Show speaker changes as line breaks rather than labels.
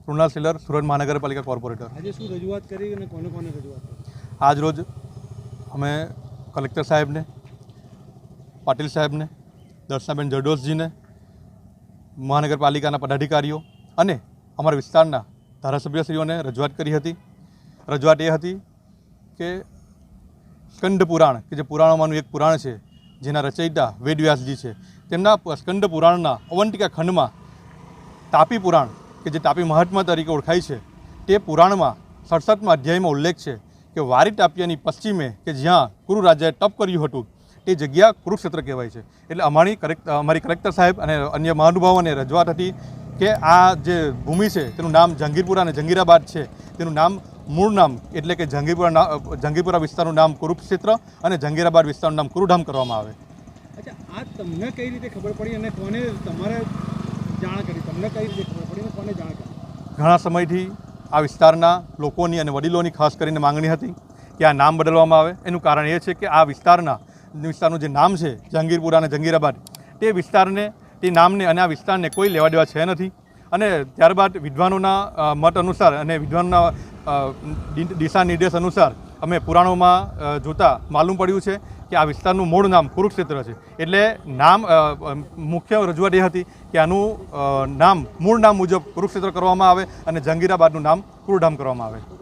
Krunal seller, Surat મહાનગરપાલિકા corporator.
આજે શું રજૂઆત કરી અને કોને કોને રજૂઆત કરી?
આજ રોજ અમે કલેક્ટર સાહેબને, પાટીલ સાહેબને, દર્શનાબેન જરદોશજીને, મહાનગરપાલિકાના પદાધિકારીઓ અને અમારા વિસ્તારના ધારાસભ્યશ્રીઓને રજૂઆત કરી હતી। રજૂઆત એ હતી કે સ્કંદ પુરાણ, કે જે પુરાણોમાંનું એક પુરાણ છે, જેના રચયિતા વેદવ્યાસજી છે, તેમના સ્કંદ પુરાણના અવંતિકા ખંડમાં તાપી પુરાણ, કે જે તાપી મહાત્મા તરીકે ઓળખાય છે, તે પુરાણમાં 67મા અધ્યાયમાં ઉલ્લેખ છે કે વારી તાપિયાની પશ્ચિમે, કે જ્યાં કુરુ રાજાએ તપ કર્યું હતું, તે જગ્યા કુરુક્ષેત્ર કહેવાય છે। એટલે અમારી કલેક્ટર સાહેબ અને અન્ય મહાનુભાવોને રજૂઆત હતી કે આ જે ભૂમિ છે તેનું નામ જહાંગીરપુરા અને જંગીરાબાદ છે, તેનું નામ મૂળ નામ એટલે કે જહાંગીરપુરા વિસ્તારનું નામ કુરુક્ષેત્ર અને જંગીરાબાદ વિસ્તારનું નામ કુરુધામ કરવામાં આવે।
અચ્છા, આ તમને કઈ રીતે ખબર પડી અને કોને તમારે જાણ કરી? તમને કઈ રીતે ખબર પડી અને કોને જાણ કરી?
ઘણા સમયથી આ વિસ્તારના લોકોની અને વડીલોની ખાસ કરીને માંગણી હતી કે આ નામ બદલવામાં આવે। એનું કારણ એ છે કે આ વિસ્તારનું જે નામ છે જહાંગીરપુરા અને જંગીરાબાદ, તે નામને અને આ વિસ્તારને કોઈ લેવા દેવા છે નથી। અને ત્યારબાદ વિદ્વાનોના મત અનુસાર અને વિદ્વાનોના દિશા નિર્દેશ અનુસાર અમે પુરાણોમાં જોતાં માલુમ પડ્યું છે કે આ વિસ્તારનું મૂળ નામ કુરુક્ષેત્ર છે। એટલે મુખ્ય રજૂઆત એ હતી કે આનું મૂળ નામ મુજબ કુરુક્ષેત્ર કરવામાં આવે અને જહાંગીરાબાદનું નામ કુરુધામ કરવામાં આવે।